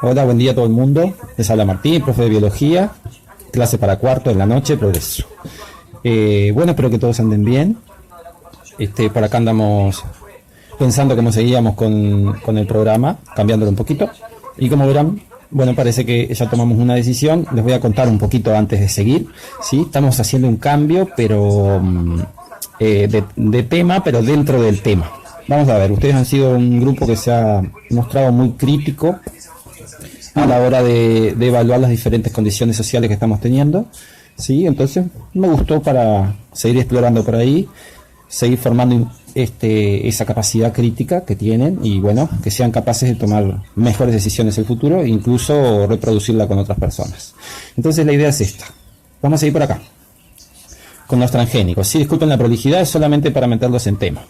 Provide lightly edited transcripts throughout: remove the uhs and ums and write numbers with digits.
Hola, buen día a todo el mundo. Les habla Martín, profe de biología, clase para cuarto en la noche, progreso. Bueno, espero que todos anden bien. Por acá andamos pensando cómo seguíamos con el programa, cambiándolo un poquito. Y como verán, bueno, parece que ya tomamos una decisión. Les voy a contar un poquito antes de seguir. ¿Sí? Estamos haciendo un cambio, pero de tema, pero dentro del tema. Vamos a ver, ustedes han sido un grupo que se ha mostrado muy crítico a la hora de evaluar las diferentes condiciones sociales que estamos teniendo, ¿sí? Entonces me gustó para seguir explorando por ahí, seguir formando esa capacidad crítica que tienen y bueno, que sean capaces de tomar mejores decisiones en el futuro e incluso reproducirla con otras personas. Entonces la idea es esta. Vamos a ir por acá, con los transgénicos. Sí, disculpen la prolijidad, es solamente para meterlos en tema.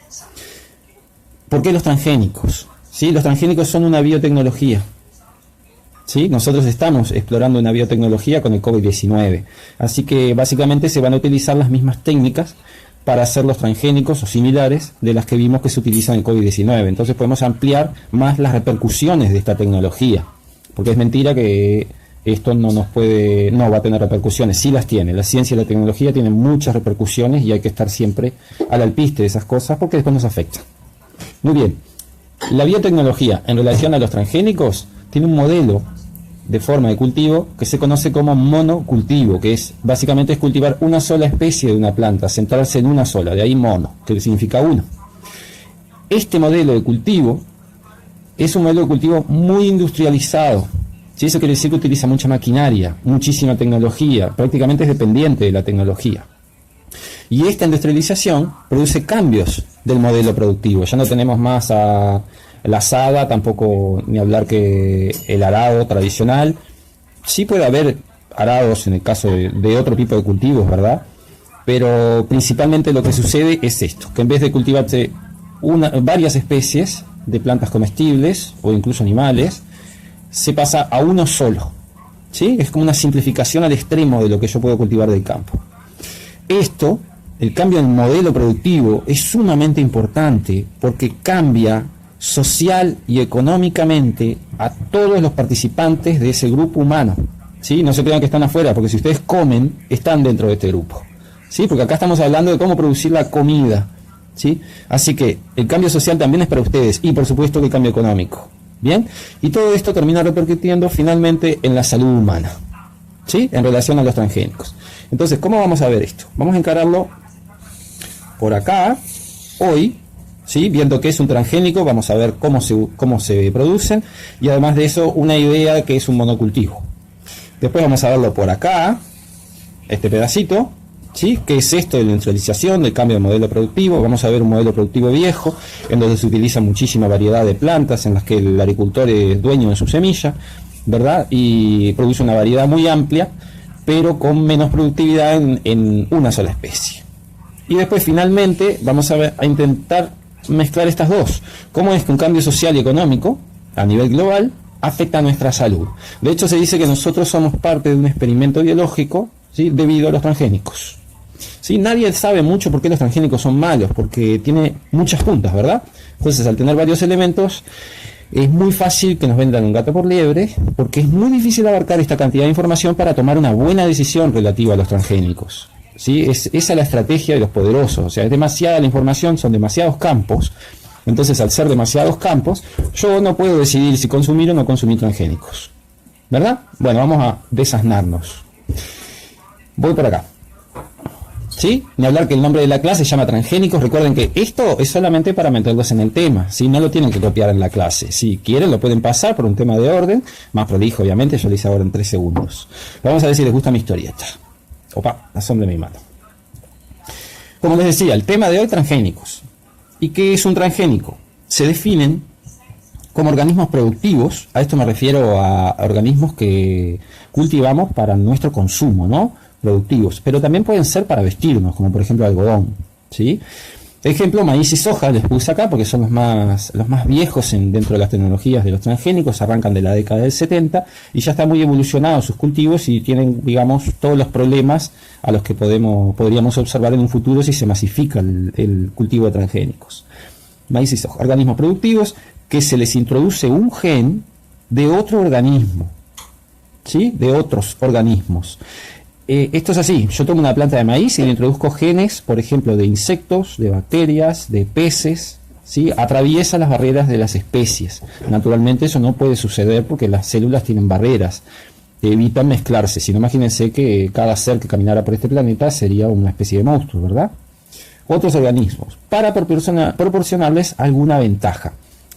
¿Por qué los transgénicos? ¿Sí? Los transgénicos son una biotecnología. ¿Sí? Nosotros estamos explorando una biotecnología con el COVID-19. Así que básicamente se van a utilizar las mismas técnicas para hacer los transgénicos o similares de las que vimos que se utilizan en el COVID-19. Entonces podemos ampliar más las repercusiones de esta tecnología. Porque es mentira que esto no va a tener repercusiones. Sí las tiene. La ciencia y la tecnología tienen muchas repercusiones y hay que estar siempre al alpiste de esas cosas porque después nos afecta. Muy bien, la biotecnología en relación a los transgénicos tiene un modelo de forma de cultivo que se conoce como monocultivo, que es básicamente es cultivar una sola especie de una planta, centrarse en una sola, de ahí mono, que significa uno. Este modelo de cultivo es un modelo de cultivo muy industrializado, ¿sí? Eso quiere decir que utiliza mucha maquinaria, muchísima tecnología, prácticamente es dependiente de la tecnología. Y esta industrialización produce cambios del modelo productivo. Ya no tenemos más a la azada, tampoco ni hablar que el arado tradicional. Sí puede haber arados en el caso de otro tipo de cultivos, ¿verdad? Pero principalmente lo que sucede es esto, que en vez de cultivarse varias especies de plantas comestibles o incluso animales, se pasa a uno solo. ¿Sí? Es como una simplificación al extremo de lo que yo puedo cultivar del campo. Esto, el cambio en el modelo productivo, es sumamente importante porque cambia social y económicamente a todos los participantes de ese grupo humano. ¿Sí? No se crean que están afuera, porque si ustedes comen, están dentro de este grupo. ¿Sí? Porque acá estamos hablando de cómo producir la comida. ¿Sí? Así que el cambio social también es para ustedes y por supuesto que el cambio económico. ¿Bien? Y todo esto termina repercutiendo finalmente en la salud humana. ¿Sí? En relación a los transgénicos. Entonces, ¿cómo vamos a ver esto? Vamos a encararlo por acá, hoy, ¿sí? Viendo qué es un transgénico, vamos a ver cómo se producen, y además de eso, una idea de qué es un monocultivo. Después vamos a verlo por acá, este pedacito, ¿sí? ¿Qué es esto de la industrialización, del cambio de modelo productivo? Vamos a ver un modelo productivo viejo, en donde se utiliza muchísima variedad de plantas, en las que el agricultor es dueño de su semilla, ¿verdad? Y produce una variedad muy amplia, pero con menos productividad en una sola especie. Y después finalmente vamos a intentar mezclar estas dos. ¿Cómo es que un cambio social y económico a nivel global afecta a nuestra salud? De hecho se dice que nosotros somos parte de un experimento biológico, ¿sí? Debido a los transgénicos. ¿Sí? Nadie sabe mucho por qué los transgénicos son malos, porque tiene muchas puntas, ¿verdad? Entonces al tener varios elementos es muy fácil que nos vendan un gato por liebre, porque es muy difícil abarcar esta cantidad de información para tomar una buena decisión relativa a los transgénicos. ¿Sí? Esa es la estrategia de los poderosos. O sea, es demasiada la información, son demasiados campos. Entonces, al ser demasiados campos, yo no puedo decidir si consumir o no consumir transgénicos. ¿Verdad? Bueno, vamos a desasnarnos. Voy por acá. ¿Sí? Ni hablar que el nombre de la clase se llama transgénicos. Recuerden que esto es solamente para meterlos en el tema. ¿Sí? No lo tienen que copiar en la clase. Si quieren, lo pueden pasar por un tema de orden. Más prolijo, obviamente. Yo lo hice ahora en 3 segundos. Vamos a ver si les gusta mi historieta. Opa, asombre mi mano. Como les decía, el tema de hoy, transgénicos. ¿Y qué es un transgénico? Se definen como organismos productivos. A esto me refiero a organismos que cultivamos para nuestro consumo, ¿no? Productivos, pero también pueden ser para vestirnos, como por ejemplo algodón, ¿sí? Ejemplo, maíz y soja les puse acá porque son los más viejos dentro de las tecnologías de los transgénicos, arrancan de la década del 70 y ya están muy evolucionados sus cultivos y tienen, digamos, todos los problemas a los que podríamos observar en un futuro si se masifica el cultivo de transgénicos. Maíz y soja, organismos productivos, que se les introduce un gen de otro organismo, ¿sí? De otros organismos. Esto es así, yo tomo una planta de maíz y le introduzco genes, por ejemplo, de insectos, de bacterias, de peces, ¿sí? Atraviesa las barreras de las especies. Naturalmente eso no puede suceder porque las células tienen barreras, evitan mezclarse. Si no, imagínense que cada ser que caminara por este planeta sería una especie de monstruo, ¿verdad? Otros organismos, para proporcionarles alguna ventaja.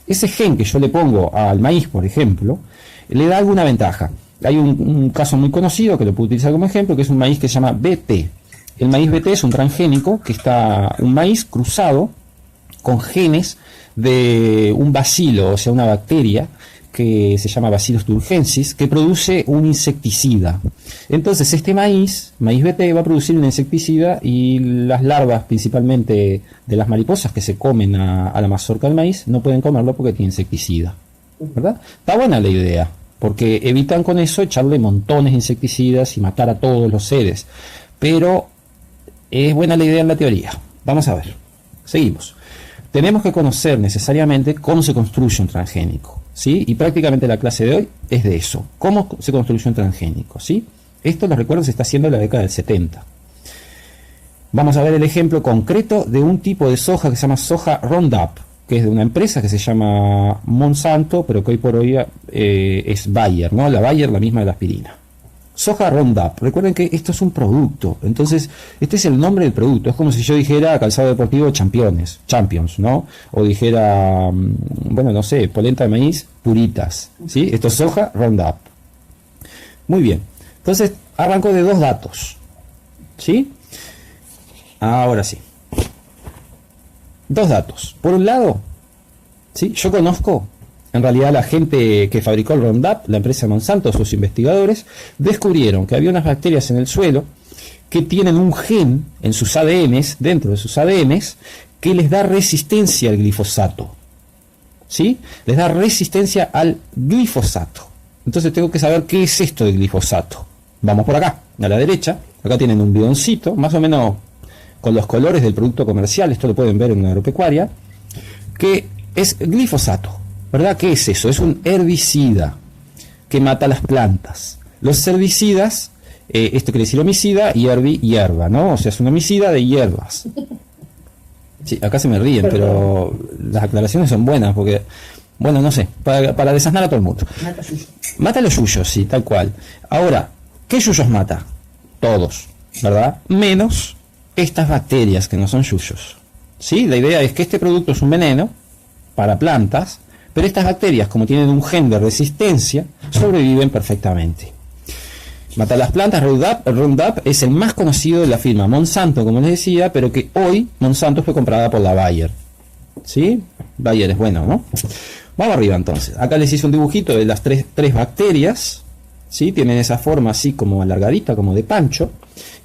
Ese gen que yo le pongo al maíz, por ejemplo, le da alguna ventaja. Hay un caso muy conocido que lo puedo utilizar como ejemplo, que es un maíz que se llama BT. El maíz BT es un transgénico que está un maíz cruzado con genes de un bacilo, o sea, una bacteria que se llama Bacillus thuringiensis, que produce un insecticida. Entonces este maíz BT, va a producir un insecticida y las larvas, principalmente de las mariposas que se comen a la mazorca del maíz, no pueden comerlo porque tiene insecticida, ¿verdad? Está buena la idea, porque evitan con eso echarle montones de insecticidas y matar a todos los seres. Pero es buena la idea en la teoría. Vamos a ver. Seguimos. Tenemos que conocer necesariamente cómo se construye un transgénico, ¿sí? Y prácticamente la clase de hoy es de eso. ¿Cómo se construye un transgénico? ¿Sí? Esto, lo recuerdo, se está haciendo en la década del 70. Vamos a ver el ejemplo concreto de un tipo de soja que se llama soja Roundup, que es de una empresa que se llama Monsanto, pero que hoy por hoy es Bayer, ¿no? La Bayer, la misma de la aspirina. Soja Roundup. Recuerden que esto es un producto, entonces este es el nombre del producto. Es como si yo dijera calzado deportivo Champions, ¿no? O dijera, bueno, no sé, polenta de maíz Puritas, ¿sí? Esto es soja Roundup. Muy bien. Entonces arranco de dos datos, ¿sí? Ahora sí. Dos datos. Por un lado, ¿sí? Yo conozco, en realidad la gente que fabricó el Roundup, la empresa Monsanto, sus investigadores, descubrieron que había unas bacterias en el suelo que tienen un gen en sus ADNs, dentro de sus ADNs, que les da resistencia al glifosato. ¿Sí? Les da resistencia al glifosato. Entonces tengo que saber qué es esto del glifosato. Vamos por acá, a la derecha. Acá tienen un bidoncito, más o menos con los colores del producto comercial, esto lo pueden ver en una agropecuaria, que es glifosato, ¿verdad? ¿Qué es eso? Es un herbicida que mata las plantas. Los herbicidas, esto quiere decir homicida, y hierba, ¿no? O sea, es un homicida de hierbas. Sí, acá se me ríen, pero las aclaraciones son buenas, porque, bueno, no sé, para desasnar a todo el mundo. Mata los yuyos, sí, tal cual. Ahora, ¿qué yuyos mata? Todos, ¿verdad? Menos estas bacterias que no son yuyos. ¿Sí? La idea es que este producto es un veneno para plantas, pero estas bacterias, como tienen un gen de resistencia, sobreviven perfectamente. Mata las plantas. Roundup es el más conocido de la firma Monsanto, como les decía, pero que hoy Monsanto fue comprada por la Bayer. ¿Sí? Bayer es bueno, ¿no? Vamos arriba entonces. Acá les hice un dibujito de las tres bacterias. ¿Sí? Tienen esa forma así como alargadita, como de pancho.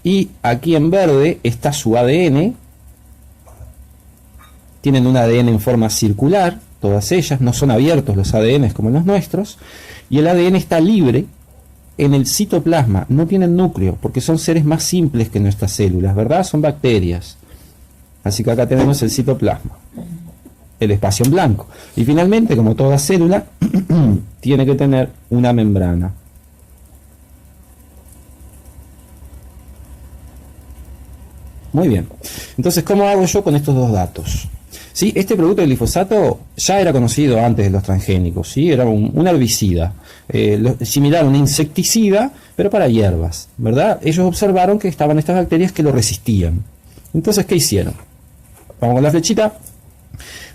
Y aquí en verde está su ADN. Tienen un ADN en forma circular, todas ellas, no son abiertos los ADN como los nuestros. Y el ADN está libre en el citoplasma, no tienen núcleo, porque son seres más simples que nuestras células, ¿verdad? Son bacterias. Así que acá tenemos el citoplasma, el espacio en blanco. Y finalmente, como toda célula, tiene que tener una membrana. Muy bien. Entonces, ¿cómo hago yo con estos dos datos? ¿Sí? Este producto del glifosato ya era conocido antes de los transgénicos, ¿sí? Era un herbicida, similar a un insecticida, pero para hierbas, ¿verdad? Ellos observaron que estaban estas bacterias que lo resistían. Entonces, ¿qué hicieron? Vamos con la flechita.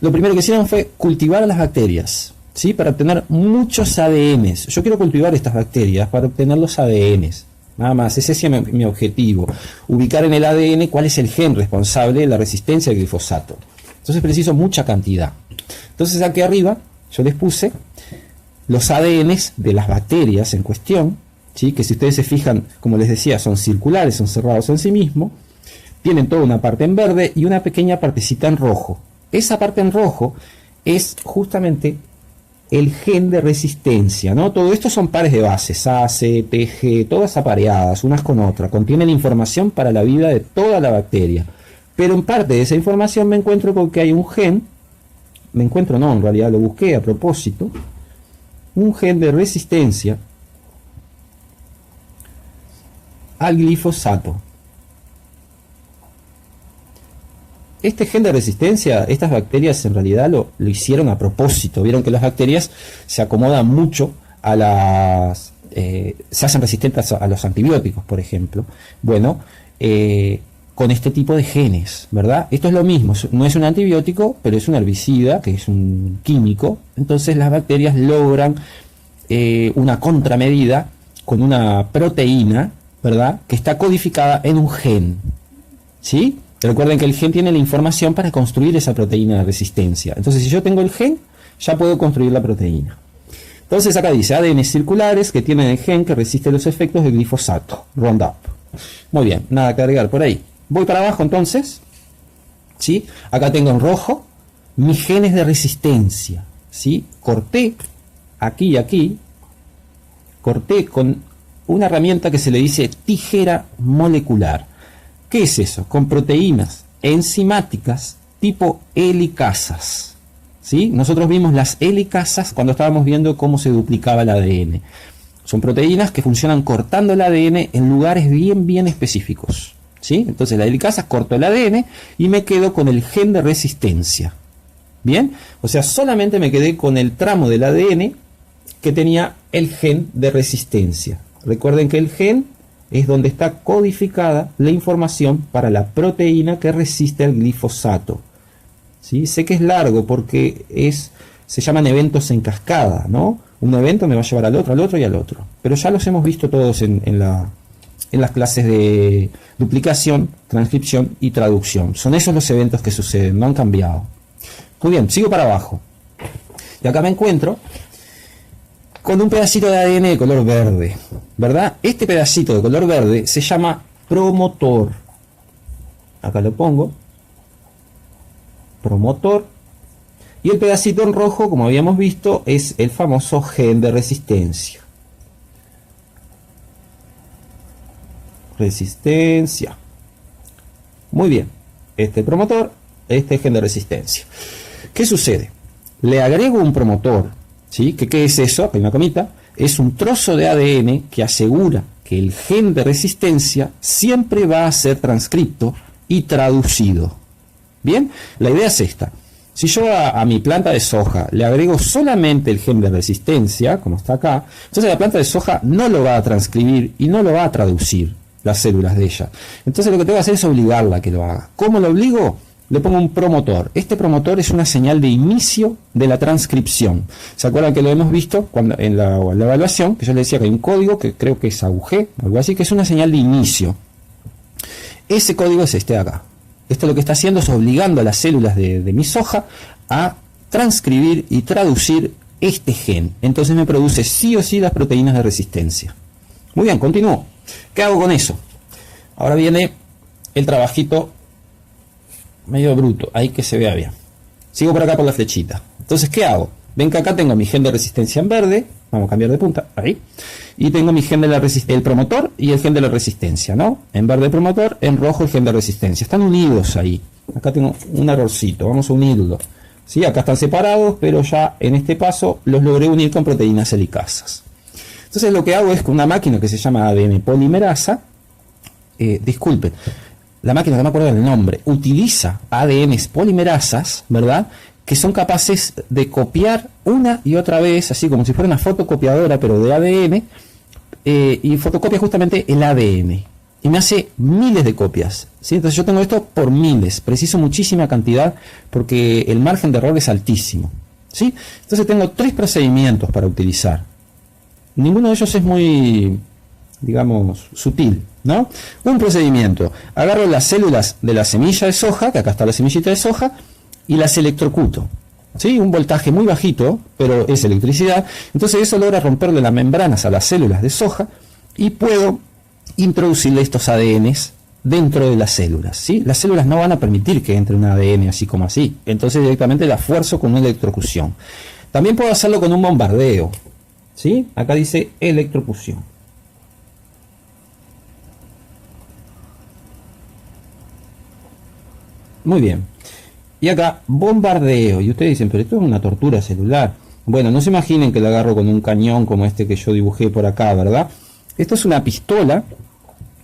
Lo primero que hicieron fue cultivar a las bacterias, ¿sí? Para obtener muchos ADNs. Yo quiero cultivar estas bacterias para obtener los ADNs. Nada más, ese es mi objetivo. Ubicar en el ADN cuál es el gen responsable de la resistencia al glifosato. Entonces preciso mucha cantidad. Entonces aquí arriba yo les puse los ADNs de las bacterias en cuestión, ¿sí? Que si ustedes se fijan, como les decía, son circulares, son cerrados en sí mismos. Tienen toda una parte en verde y una pequeña partecita en rojo. Esa parte en rojo es justamente el gen de resistencia, ¿no? Todo esto son pares de bases, A, C, T, G, todas apareadas, unas con otras. Contienen información para la vida de toda la bacteria. Pero en parte de esa información me encuentro con que hay un gen me encuentro, no, en realidad lo busqué a propósito, un gen de resistencia al glifosato. Este gen de resistencia, estas bacterias en realidad lo hicieron a propósito. Vieron que las bacterias se acomodan mucho a las... se hacen resistentes a los antibióticos, por ejemplo. Bueno, con este tipo de genes, ¿verdad? Esto es lo mismo, no es un antibiótico, pero es un herbicida, que es un químico. Entonces las bacterias logran una contramedida con una proteína, ¿verdad?, que está codificada en un gen, ¿sí? Recuerden que el gen tiene la información para construir esa proteína de resistencia. Entonces, si yo tengo el gen, ya puedo construir la proteína. Entonces, acá dice ADN circulares que tienen el gen que resiste los efectos del glifosato, Roundup. Muy bien, nada que agregar por ahí. Voy para abajo entonces, ¿sí? Acá tengo en rojo mis genes de resistencia, ¿sí? Corté aquí y aquí, corté con una herramienta que se le dice tijera molecular. ¿Qué es eso? Con proteínas enzimáticas tipo helicasas, ¿sí? Nosotros vimos las helicasas cuando estábamos viendo cómo se duplicaba el ADN. Son proteínas que funcionan cortando el ADN en lugares bien específicos, ¿sí? Entonces la helicasa corto el ADN y me quedo con el gen de resistencia. ¿Bien? O sea, solamente me quedé con el tramo del ADN que tenía el gen de resistencia. Recuerden que el gen es donde está codificada la información para la proteína que resiste al glifosato. ¿Sí? Sé que es largo porque se llaman eventos en cascada, ¿no? Un evento me va a llevar al otro y al otro. Pero ya los hemos visto todos en las clases de duplicación, transcripción y traducción. Son esos los eventos que suceden, no han cambiado. Muy bien, sigo para abajo. Y acá me encuentro con un pedacito de ADN de color verde, ¿verdad? Este pedacito de color verde se llama promotor. Acá lo pongo. Promotor. Y el pedacito en rojo, como habíamos visto, es el famoso gen de resistencia. Resistencia. Muy bien. Este promotor, este gen de resistencia. ¿Qué sucede? Le agrego un promotor, ¿sí? ¿Qué es eso? Acá hay una comita. Es un trozo de ADN que asegura que el gen de resistencia siempre va a ser transcripto y traducido. Bien, la idea es esta. Si yo a mi planta de soja le agrego solamente el gen de resistencia, como está acá, entonces la planta de soja no lo va a transcribir y no lo va a traducir las células de ella. Entonces lo que tengo que hacer es obligarla a que lo haga. ¿Cómo lo obligo? Le pongo un promotor. Este promotor es una señal de inicio de la transcripción. ¿Se acuerdan que lo hemos visto en la evaluación? Que yo le decía que hay un código que creo que es AUG, algo así, que es una señal de inicio. Ese código es este de acá. Esto lo que está haciendo es obligando a las células de mi soja a transcribir y traducir este gen. Entonces me produce sí o sí las proteínas de resistencia. Muy bien, continúo. ¿Qué hago con eso? Ahora viene el trabajito medio bruto, ahí que se vea bien. Sigo por acá por la flechita. Entonces, ¿qué hago? Ven que acá tengo mi gen de resistencia en verde. Vamos a cambiar de punta, ahí. Y tengo mi gen de el promotor y el gen de la resistencia, ¿no? En verde el promotor, en rojo el gen de resistencia. Están unidos ahí. Acá tengo un errorcito, vamos a unirlo. ¿Sí? Acá están separados, pero ya en este paso los logré unir con proteínas helicasas. Entonces lo que hago es con una máquina que se llama ADN polimerasa, disculpen, la máquina, no me acuerdo del nombre, utiliza ADNs polimerasas, ¿verdad?, que son capaces de copiar una y otra vez, así como si fuera una fotocopiadora, pero de ADN, y fotocopia justamente el ADN. Y me hace miles de copias, ¿sí? Entonces yo tengo esto por miles, preciso muchísima cantidad, porque el margen de error es altísimo, ¿sí? Entonces tengo 3 procedimientos para utilizar. Ninguno de ellos es muy, digamos, sutil, ¿no? Un procedimiento, agarro las células de la semilla de soja, que acá está la semillita de soja, y las electrocuto, ¿sí? Un voltaje muy bajito, pero es electricidad. Entonces eso logra romperle las membranas a las células de soja y puedo introducirle estos ADNs dentro de las células, ¿sí? Las células no van a permitir que entre un ADN así como así. Entonces directamente la fuerzo con una electrocución. También puedo hacerlo con un bombardeo, ¿sí? Acá dice electrocución. Muy bien. Y acá, bombardeo. Y ustedes dicen, pero esto es una tortura celular. Bueno, no se imaginen que la agarro con un cañón como este que yo dibujé por acá, ¿verdad? Esto es una pistola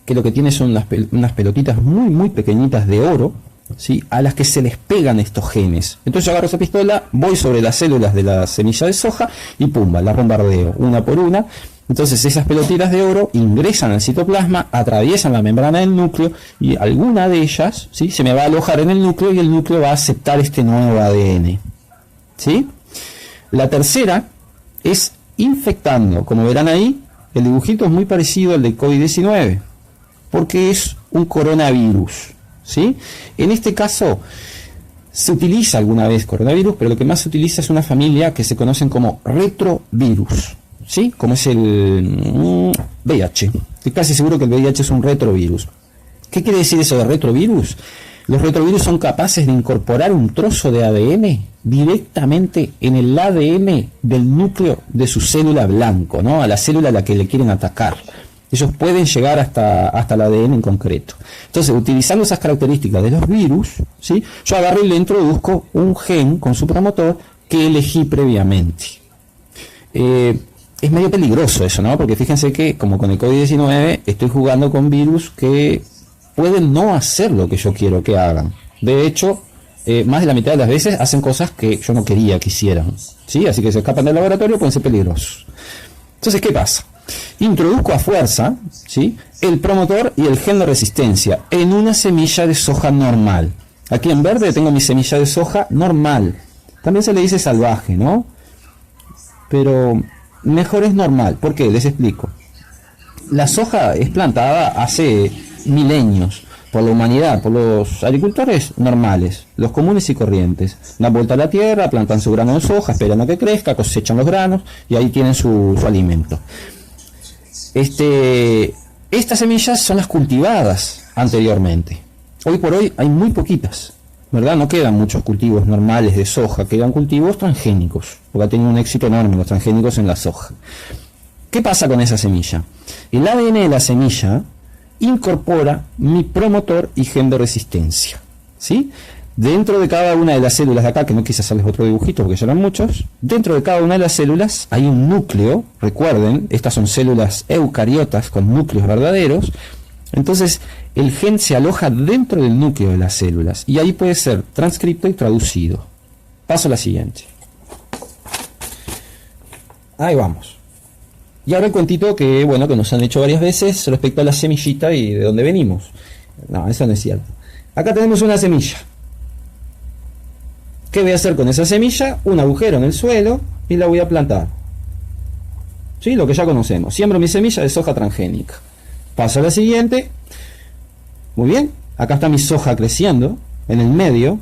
que lo que tiene son unas pelotitas muy pequeñitas de oro, ¿sí? A las que se les pegan estos genes. Entonces yo agarro esa pistola, voy sobre las células de la semilla de soja y pumba, las bombardeo una por una. Entonces esas pelotitas de oro ingresan al citoplasma, atraviesan la membrana del núcleo y alguna de ellas, ¿sí? Se me va a alojar en el núcleo y el núcleo va a aceptar este nuevo ADN, ¿sí? La tercera es infectando. Como verán ahí, el dibujito es muy parecido al de COVID-19 porque es un coronavirus, ¿sí? En este caso se utiliza alguna vez coronavirus, pero lo que más se utiliza es una familia que se conocen como retrovirus, ¿sí? Como es el VIH. Estoy casi seguro que el VIH es un retrovirus. ¿Qué quiere decir eso de retrovirus? Los retrovirus son capaces de incorporar un trozo de ADN directamente en el ADN del núcleo de su célula blanco, ¿no? A la célula a la que le quieren atacar. Ellos pueden llegar hasta el ADN en concreto. Entonces, utilizando esas características de los virus, ¿sí? Yo agarro y le introduzco un gen con su promotor que elegí previamente. Es medio peligroso eso, ¿no? Porque fíjense que, como con el COVID-19, estoy jugando con virus que pueden no hacer lo que yo quiero que hagan. De hecho, más de la mitad de las veces hacen cosas que yo no quería que hicieran, ¿sí? Así que se escapan del laboratorio, pueden ser peligrosos. Entonces, ¿qué pasa? Introduzco a fuerza, ¿sí? El promotor y el gen de resistencia en una semilla de soja normal. Aquí en verde tengo mi semilla de soja normal. También se le dice salvaje, ¿no? Pero mejor es normal. ¿Por qué? Les explico. La soja es plantada hace milenios por la humanidad, por los agricultores normales, los comunes y corrientes. Dan vuelta a la tierra, plantan su grano de soja, esperan a que crezca, cosechan los granos y ahí tienen su alimento. Estas semillas son las cultivadas anteriormente. Hoy por hoy hay muy poquitas, ¿verdad? No quedan muchos cultivos normales de soja, quedan cultivos transgénicos, porque ha tenido un éxito enorme los transgénicos en la soja. ¿Qué pasa con esa semilla? El ADN de la semilla incorpora mi promotor y gen de resistencia, ¿sí? Dentro de cada una de las células de acá, que no quise hacerles otro dibujito porque ya eran muchos, dentro de cada una de las células hay un núcleo. Recuerden, estas son células eucariotas con núcleos verdaderos. Entonces el gen se aloja dentro del núcleo de las células y ahí puede ser transcrito y traducido. Paso a la siguiente. Ahí vamos. Y ahora el cuentito que nos han hecho varias veces respecto a la semillita y de dónde venimos. No, eso no es cierto. Acá tenemos una semilla. ¿Qué voy a hacer con esa semilla? Un agujero en el suelo y la voy a plantar. ¿Sí? Lo que ya conocemos. Siembro mi semilla de soja transgénica. Paso a la siguiente. Muy bien. Acá está mi soja creciendo en el medio,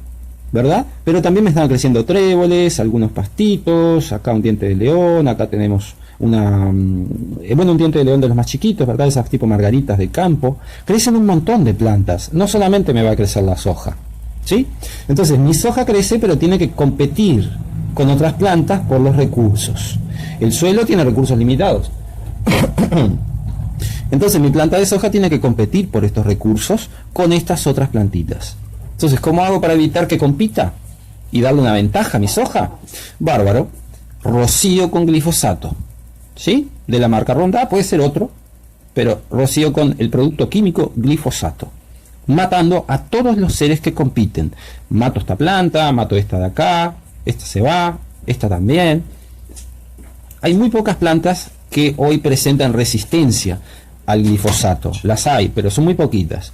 ¿verdad? Pero también me están creciendo tréboles, algunos pastitos, acá un diente de león, acá tenemos un diente de león de los más chiquitos, ¿verdad? Esas tipo margaritas de campo. Crecen un montón de plantas. No solamente me va a crecer la soja, ¿sí? Entonces mi soja crece, pero tiene que competir con otras plantas por los recursos. El suelo tiene recursos limitados. Entonces mi planta de soja tiene que competir por estos recursos con estas otras plantitas. Entonces, ¿cómo hago para evitar que compita y darle una ventaja a mi soja? Bárbaro. Rocío con glifosato, ¿sí? De la marca Ronda, puede ser otro, pero rocío con el producto químico glifosato, matando a todos los seres que compiten. Mato esta planta, mato esta de acá, esta se va, esta también. Hay muy pocas plantas que hoy presentan resistencia al glifosato. Las hay, pero son muy poquitas.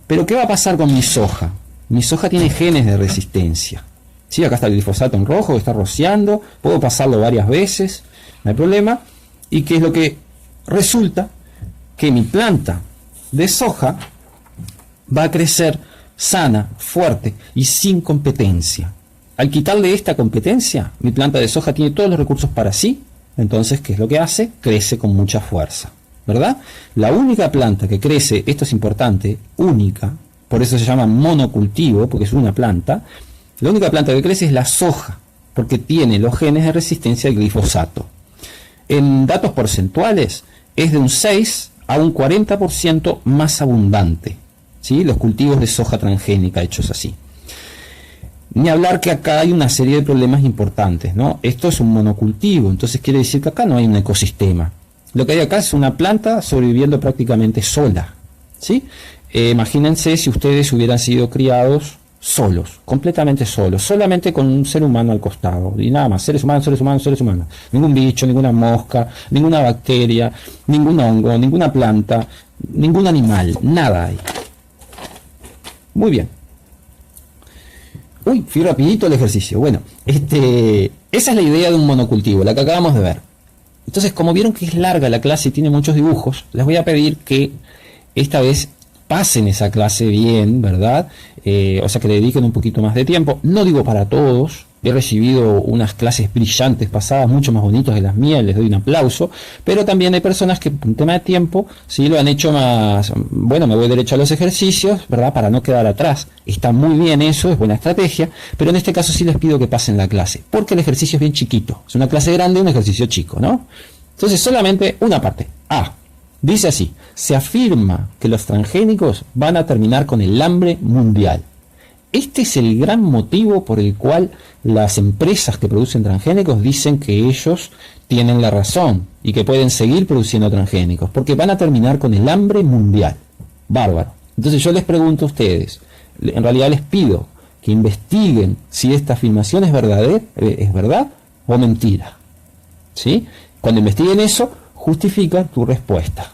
Pero ¿qué va a pasar con mi soja? Mi soja tiene genes de resistencia. ¿Sí? Acá está el glifosato en rojo, está rociando. Puedo pasarlo varias veces, no hay problema. ¿Y qué es lo que resulta? Que mi planta de soja va a crecer sana, fuerte y sin competencia. Al quitarle esta competencia, mi planta de soja tiene todos los recursos para sí. Entonces, ¿qué es lo que hace? Crece con mucha fuerza, ¿verdad? La única planta que crece, esto es importante, única, por eso se llama monocultivo, porque es una planta. La única planta que crece es la soja, porque tiene los genes de resistencia al glifosato. En datos porcentuales, es de un 6 a un 40% más abundante, ¿sí? Los cultivos de soja transgénica hechos así. Ni hablar que acá hay una serie de problemas importantes, ¿no? Esto es un monocultivo, entonces quiere decir que acá no hay un ecosistema. Lo que hay acá es una planta sobreviviendo prácticamente sola, ¿sí? Imagínense si ustedes hubieran sido criados solos, completamente solos, solamente con un ser humano al costado, y nada más, seres humanos, seres humanos, seres humanos. Ningún bicho, ninguna mosca, ninguna bacteria, ningún hongo, ninguna planta, ningún animal, nada hay. Muy bien. Uy, fui rapidito el ejercicio. Bueno, esa es la idea de un monocultivo, la que acabamos de ver. Entonces, como vieron que es larga la clase y tiene muchos dibujos, les voy a pedir que esta vez pasen esa clase bien, ¿verdad? O sea, que le dediquen un poquito más de tiempo. No digo para todos. He recibido unas clases brillantes pasadas, mucho más bonitas que las mías, les doy un aplauso, pero también hay personas que por un tema de tiempo, sí lo han hecho más, bueno, me voy derecho a los ejercicios, ¿verdad? Para no quedar atrás. Está muy bien eso, es buena estrategia, pero en este caso sí les pido que pasen la clase, porque el ejercicio es bien chiquito. Es una clase grande, un ejercicio chico, ¿no? Entonces solamente una parte. Dice así: se afirma que los transgénicos van a terminar con el hambre mundial. Este es el gran motivo por el cual las empresas que producen transgénicos dicen que ellos tienen la razón y que pueden seguir produciendo transgénicos, porque van a terminar con el hambre mundial. Bárbaro. Entonces yo les pregunto a ustedes, en realidad les pido que investiguen si esta afirmación es verdad o mentira. ¿Sí? Cuando investiguen eso, justifica tu respuesta.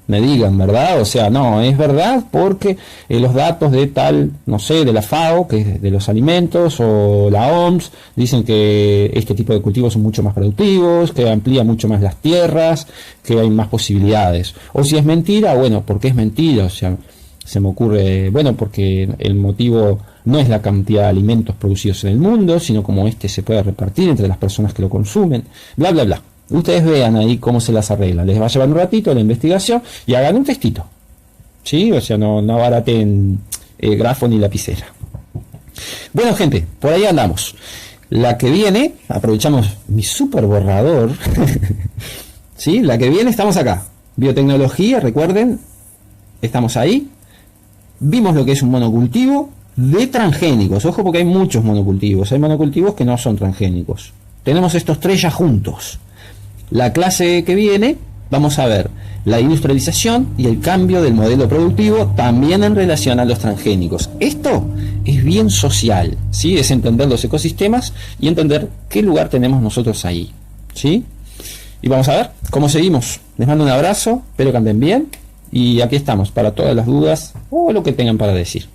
Me digan, ¿verdad? O sea, no, es verdad porque los datos de tal, no sé, de la FAO, que es de los alimentos, o la OMS, dicen que este tipo de cultivos son mucho más productivos, que amplía mucho más las tierras, que hay más posibilidades. O si es mentira, bueno, ¿por qué es mentira? O sea, se me ocurre, bueno, porque el motivo no es la cantidad de alimentos producidos en el mundo, sino cómo se puede repartir entre las personas que lo consumen, bla, bla, bla. Ustedes vean ahí cómo se las arregla. Les va a llevar un ratito la investigación y hagan un textito. ¿Sí? O sea, no abaraten grafo ni lapicera. Bueno, gente, por ahí andamos. La que viene, aprovechamos mi super borrador. ¿Sí? La que viene, estamos acá. Biotecnología, recuerden, estamos ahí. Vimos lo que es un monocultivo de transgénicos. Ojo, porque hay muchos monocultivos. Hay monocultivos que no son transgénicos. Tenemos estos tres ya juntos. La clase que viene vamos a ver la industrialización y el cambio del modelo productivo también en relación a los transgénicos. Esto es bien social, ¿sí? Es entender los ecosistemas y entender qué lugar tenemos nosotros ahí, ¿sí? Y vamos a ver cómo seguimos. Les mando un abrazo, espero que anden bien y aquí estamos para todas las dudas o lo que tengan para decir.